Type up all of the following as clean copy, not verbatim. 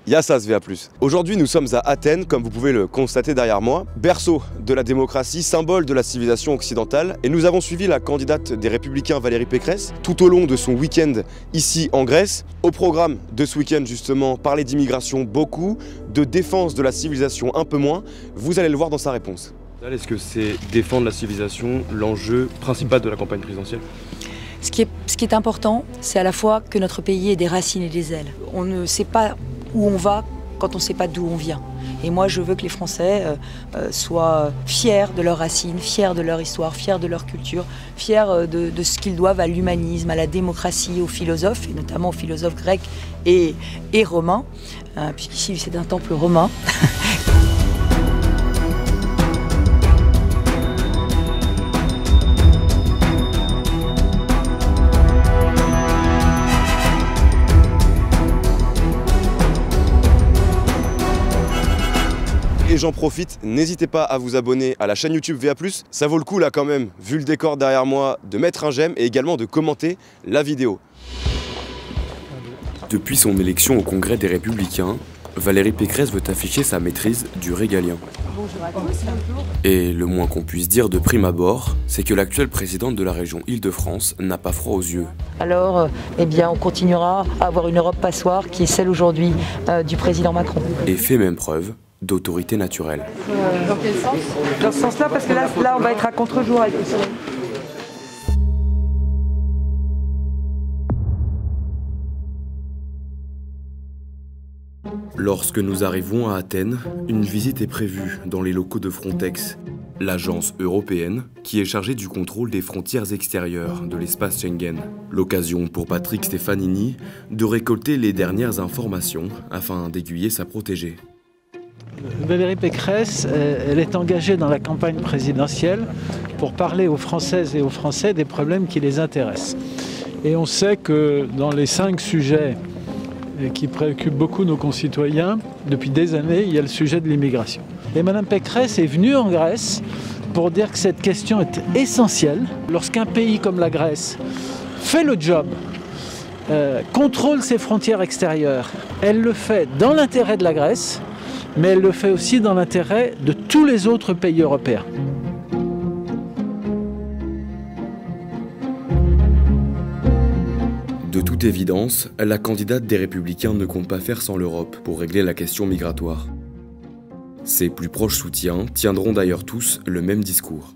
Yassas VA+. Aujourd'hui, nous sommes à Athènes, comme vous pouvez le constater derrière moi, berceau de la démocratie, symbole de la civilisation occidentale, et nous avons suivi la candidate des Républicains Valérie Pécresse tout au long de son week-end ici en Grèce. Au programme de ce week-end, justement, parler d'immigration beaucoup, de défense de la civilisation un peu moins. Vous allez le voir dans sa réponse. Est-ce que c'est défendre la civilisation l'enjeu principal de la campagne présidentielle ? Ce qui est important, c'est à la fois que notre pays ait des racines et des ailes. On ne sait pas où on va quand on ne sait pas d'où on vient. Et moi, je veux que les Français soient fiers de leurs racines, fiers de leur histoire, fiers de leur culture, fiers de ce qu'ils doivent à l'humanisme, à la démocratie, aux philosophes, et notamment aux philosophes grecs et romains, puisqu'ici c'est un temple romain. Et j'en profite, n'hésitez pas à vous abonner à la chaîne YouTube VA+, ça vaut le coup là quand même, vu le décor derrière moi, de mettre un j'aime et également de commenter la vidéo. Depuis son élection au Congrès des Républicains, Valérie Pécresse veut afficher sa maîtrise du régalien. Bonjour à tous. Et le moins qu'on puisse dire de prime abord, c'est que l'actuelle présidente de la région Île-de-France n'a pas froid aux yeux. Alors, eh bien, on continuera à avoir une Europe passoire qui est celle aujourd'hui du président Macron. Et fait même preuve d'autorité naturelle. Dans quel sens ? Dans ce sens-là, parce que là, on va être à contre-jour avec le soleil. Lorsque nous arrivons à Athènes, une visite est prévue dans les locaux de Frontex, l'agence européenne qui est chargée du contrôle des frontières extérieures de l'espace Schengen. L'occasion pour Patrick Stefanini de récolter les dernières informations afin d'aiguiller sa protégée. Valérie Pécresse, elle est engagée dans la campagne présidentielle pour parler aux Françaises et aux Français des problèmes qui les intéressent. Et on sait que dans les 5 sujets qui préoccupent beaucoup nos concitoyens, depuis des années, il y a le sujet de l'immigration. Et Mme Pécresse est venue en Grèce pour dire que cette question est essentielle. Lorsqu'un pays comme la Grèce fait le job, contrôle ses frontières extérieures, elle le fait dans l'intérêt de la Grèce, mais elle le fait aussi dans l'intérêt de tous les autres pays européens. De toute évidence, la candidate des Républicains ne compte pas faire sans l'Europe pour régler la question migratoire. Ses plus proches soutiens tiendront d'ailleurs tous le même discours.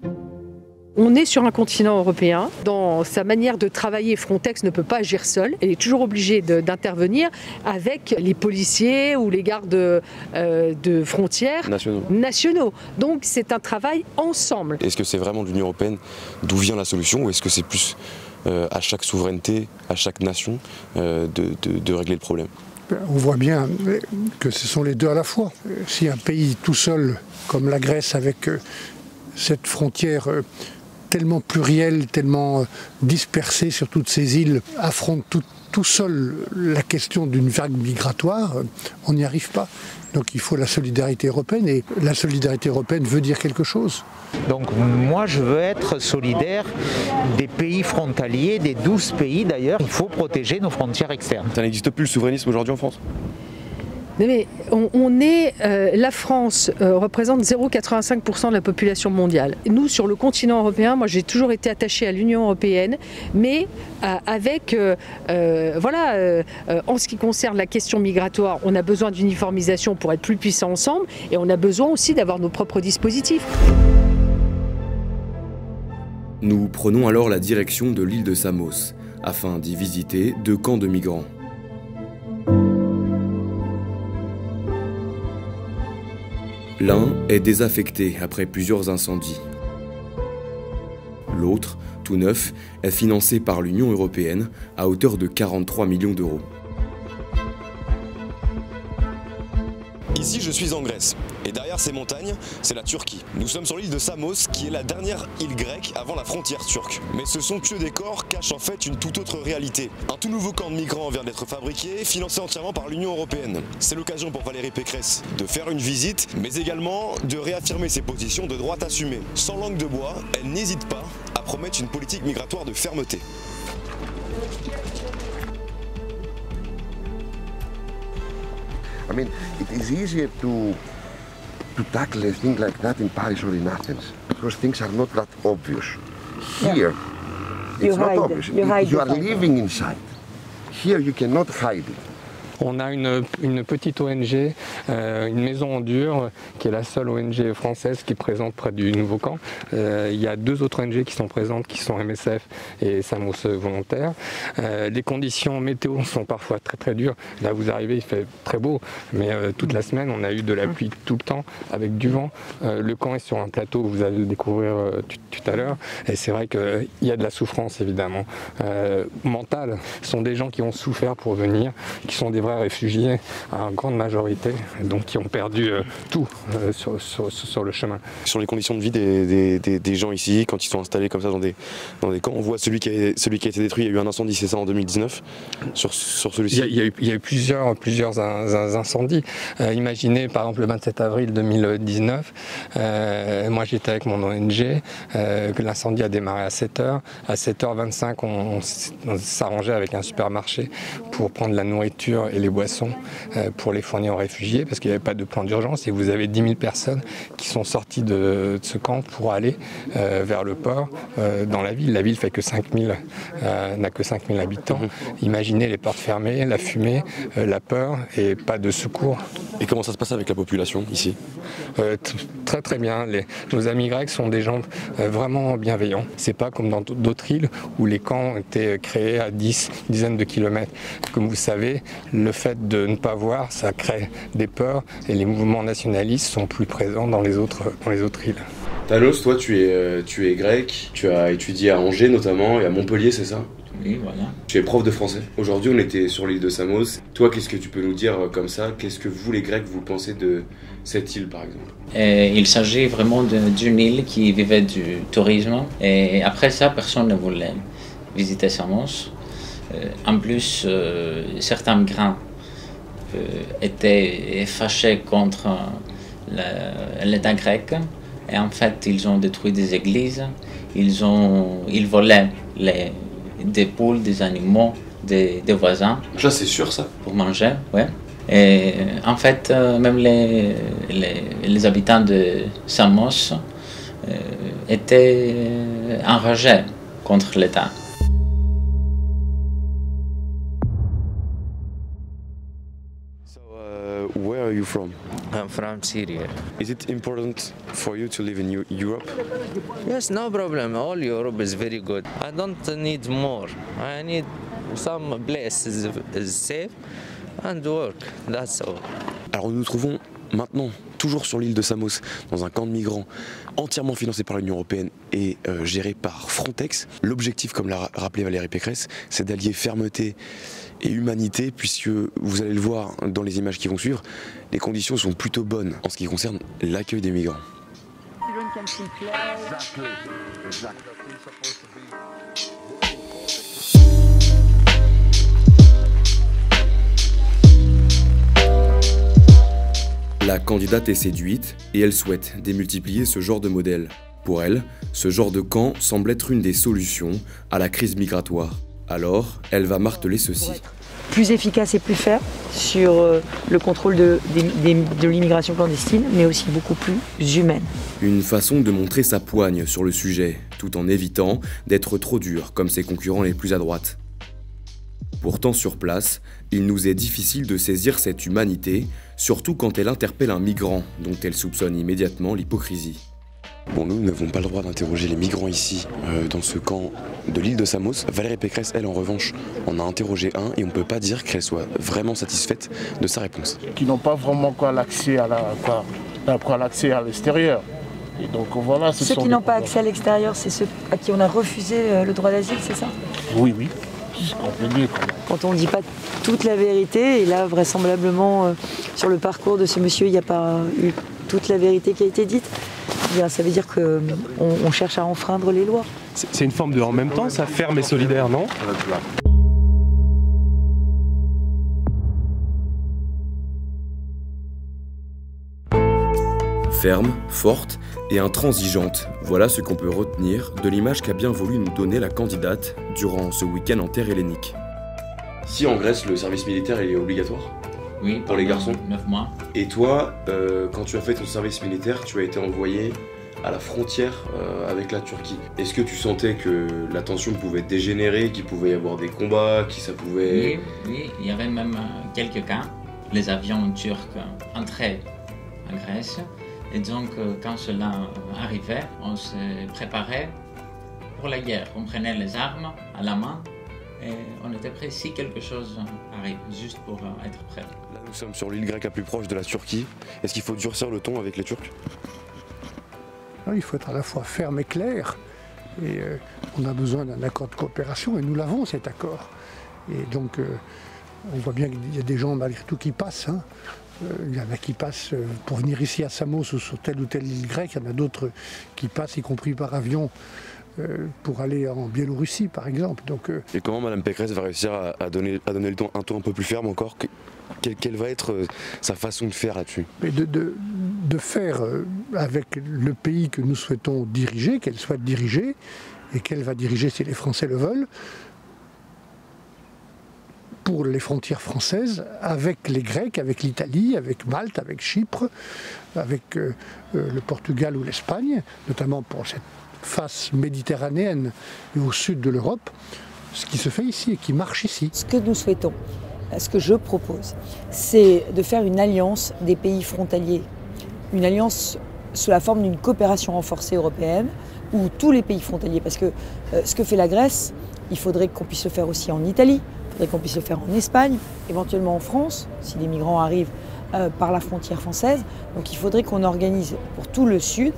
On est sur un continent européen. Dans sa manière de travailler, Frontex ne peut pas agir seul. Elle est toujours obligée d'intervenir avec les policiers ou les gardes de frontières nationaux. Donc c'est un travail ensemble. Est-ce que c'est vraiment de l'Union européenne d'où vient la solution ou est-ce que c'est plus à chaque souveraineté, à chaque nation de régler le problème ? On voit bien que ce sont les deux à la fois. Si un pays tout seul, comme la Grèce, avec cette frontière tellement plurielle, tellement dispersée sur toutes ces îles, affronte tout seul la question d'une vague migratoire, on n'y arrive pas. Donc il faut la solidarité européenne, et la solidarité européenne veut dire quelque chose. Donc moi je veux être solidaire des pays frontaliers, des 12 pays d'ailleurs. Il faut protéger nos frontières externes. Ça n'existe plus le souverainisme aujourd'hui en France ? Mais la France représente 0,85% de la population mondiale. Nous, sur le continent européen, moi j'ai toujours été attachée à l'Union européenne, mais en ce qui concerne la question migratoire, on a besoin d'uniformisation pour être plus puissants ensemble, et on a besoin aussi d'avoir nos propres dispositifs. Nous prenons alors la direction de l'île de Samos, afin d'y visiter 2 camps de migrants. L'un est désaffecté après plusieurs incendies. L'autre, tout neuf, est financé par l'Union européenne à hauteur de 43 millions d'euros. Ici, je suis en Grèce, et derrière ces montagnes, c'est la Turquie. Nous sommes sur l'île de Samos, qui est la dernière île grecque avant la frontière turque. Mais ce somptueux décor cache en fait une toute autre réalité. Un tout nouveau camp de migrants vient d'être fabriqué, financé entièrement par l'Union européenne. C'est l'occasion pour Valérie Pécresse de faire une visite, mais également de réaffirmer ses positions de droite assumées. Sans langue de bois, elle n'hésite pas à promettre une politique migratoire de fermeté. I mean, it is easier to tackle a thing like that in Paris or in Athens because things are not that obvious. Here, it's not obvious. You are living inside. Here, you cannot hide it. On a une petite ONG, une maison en dur, qui est la seule ONG française qui est présente près du nouveau camp. Il y a 2 autres ONG qui sont présentes, qui sont MSF et Samos Volontaires. Les conditions météo sont parfois très très dures. Là vous arrivez, il fait très beau, mais toute la semaine on a eu de la pluie tout le temps, avec du vent. Le camp est sur un plateau, vous allez le découvrir tout à l'heure. Et c'est vrai qu'il y a de la souffrance évidemment, mentale. Ce sont des gens qui ont souffert pour venir, qui sont des vrais réfugiés en grande majorité, donc qui ont perdu tout sur le chemin. Sur les conditions de vie des gens ici, quand ils sont installés comme ça dans des camps, on voit celui qui a été détruit, il y a eu un incendie, c'est ça, en 2019, sur celui-ci. Il y a eu plusieurs incendies. Imaginez par exemple le 27 avril 2019, moi j'étais avec mon ONG, que l'incendie a démarré à 7h. À 7h25, on s'arrangeait avec un supermarché pour prendre la nourriture et les boissons pour les fournir aux réfugiés, parce qu'il n'y avait pas de plan d'urgence, et vous avez 10 000 personnes qui sont sorties de ce camp pour aller vers le port dans la ville. La ville fait que 5000, n'a que 5000 habitants. Imaginez les portes fermées, la fumée, la peur et pas de secours. Et comment ça se passe avec la population ici? Très très bien. Nos amis grecs sont des gens vraiment bienveillants. C'est pas comme dans d'autres îles où les camps étaient créés à dizaines de kilomètres. Comme vous savez, le fait de ne pas voir, ça crée des peurs, et les mouvements nationalistes sont plus présents dans les autres îles. Talos, toi tu es grec, tu as étudié à Angers notamment et à Montpellier, c'est ça? Oui, voilà. Tu es prof de français. Aujourd'hui on était sur l'île de Samos. Toi, qu'est-ce que tu peux nous dire comme ça? Qu'est-ce que vous les Grecs vous pensez de cette île par exemple? Il s'agit vraiment d'une île qui vivait du tourisme, et après ça personne ne voulait visiter Samos. En plus, certains migrants étaient fâchés contre l'État grec, et en fait ils ont détruit des églises, ils volaient des poules, des animaux, des voisins. Ça c'est sûr ça? Pour manger, ouais. Et en fait, même les habitants de Samos étaient enragés contre l'État. Where are you from? I'm from Syria. Is it important for you to live in Europe? Yes, no problem. All Europe is very good. I don't need more. I need some places is safe and work. That's all. Alors nous nous trouvons maintenant toujours sur l'île de Samos, dans un camp de migrants entièrement financé par l'Union européenne et géré par Frontex. L'objectif, comme l'a rappelé Valérie Pécresse, c'est d'allier fermeté et humanité, puisque vous allez le voir dans les images qui vont suivre, les conditions sont plutôt bonnes en ce qui concerne l'accueil des migrants. La candidate est séduite et elle souhaite démultiplier ce genre de modèle. Pour elle, ce genre de camp semble être une des solutions à la crise migratoire. Alors, elle va marteler ceci. Plus efficace et plus ferme sur le contrôle de l'immigration clandestine, mais aussi beaucoup plus humaine. Une façon de montrer sa poigne sur le sujet, tout en évitant d'être trop dur comme ses concurrents les plus à droite. Pourtant sur place, il nous est difficile de saisir cette humanité, surtout quand elle interpelle un migrant dont elle soupçonne immédiatement l'hypocrisie. Bon, nous n'avons pas le droit d'interroger les migrants ici, dans ce camp de l'île de Samos. Valérie Pécresse, elle, en revanche, en a interrogé un et on ne peut pas dire qu'elle soit vraiment satisfaite de sa réponse. Qui n'ont pas vraiment l'accès à l'extérieur. Et donc voilà, ceux qui n'ont pas accès à l'extérieur, c'est ceux à qui on a refusé le droit d'asile, c'est ça? Oui, oui. C'est ce qu'on peut dire. Quand on ne dit pas toute la vérité, et là, vraisemblablement, sur le parcours de ce monsieur, il n'y a pas eu toute la vérité qui a été dite, bien, ça veut dire qu'on cherche à enfreindre les lois. C'est une forme de en même temps, ça, ferme et solidaire, non? Ferme, forte et intransigeante, voilà ce qu'on peut retenir de l'image qu'a bien voulu nous donner la candidate durant ce week-end en terre hellénique. Si en Grèce le service militaire est obligatoire? Oui, pour les garçons. 9 mois. Et toi, quand tu as fait ton service militaire, tu as été envoyé à la frontière avec la Turquie. Est-ce que tu sentais que la tension pouvait dégénérer, qu'il pouvait y avoir des combats, que ça pouvait... Oui, il y avait même quelques cas. Les avions turcs entraient en Grèce. Et donc, quand cela arrivait, on se préparait pour la guerre. On prenait les armes à la main et on était prêt si quelque chose arrive, juste pour être prêt. Là, nous sommes sur l'île grecque la plus proche de la Turquie. Est-ce qu'il faut durcir le ton avec les Turcs? Il faut être à la fois ferme et clair. Et on a besoin d'un accord de coopération et nous l'avons, cet accord. Et donc, on voit bien qu'il y a des gens malgré tout qui passent. Il y en a qui passent pour venir ici à Samos ou sur telle ou telle île grecque. Il y en a d'autres qui passent, y compris par avion, pour aller en Biélorussie, par exemple. Donc, et comment Mme Pécresse va réussir à donner le ton, un ton un peu plus ferme encore? Quelle va être sa façon de faire là-dessus? De faire avec le pays que nous souhaitons diriger, qu'elle souhaite diriger, et qu'elle va diriger si les Français le veulent, pour les frontières françaises, avec les Grecs, avec l'Italie, avec Malte, avec Chypre, avec le Portugal ou l'Espagne, notamment pour cette face méditerranéenne et au sud de l'Europe, ce qui se fait ici et qui marche ici. Ce que nous souhaitons, ce que je propose, c'est de faire une alliance des pays frontaliers, une alliance sous la forme d'une coopération renforcée européenne, où tous les pays frontaliers, parce que ce que fait la Grèce, il faudrait qu'on puisse le faire aussi en Italie, il faudrait qu'on puisse le faire en Espagne, éventuellement en France, si les migrants arrivent par la frontière française. Donc il faudrait qu'on organise pour tout le sud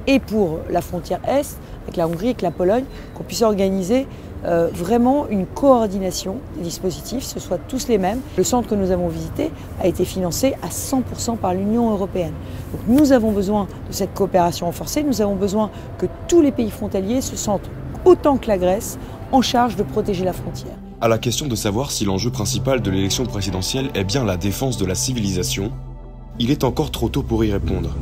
et pour la frontière est, avec la Hongrie, avec la Pologne, qu'on puisse organiser vraiment une coordination des dispositifs, ce soit tous les mêmes. Le centre que nous avons visité a été financé à 100% par l'Union européenne. Donc nous avons besoin de cette coopération renforcée, nous avons besoin que tous les pays frontaliers se sentent, autant que la Grèce, en charge de protéger la frontière. À la question de savoir si l'enjeu principal de l'élection présidentielle est bien la défense de la civilisation, il est encore trop tôt pour y répondre.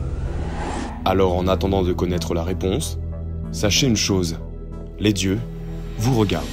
Alors en attendant de connaître la réponse, sachez une chose, les dieux vous regardent.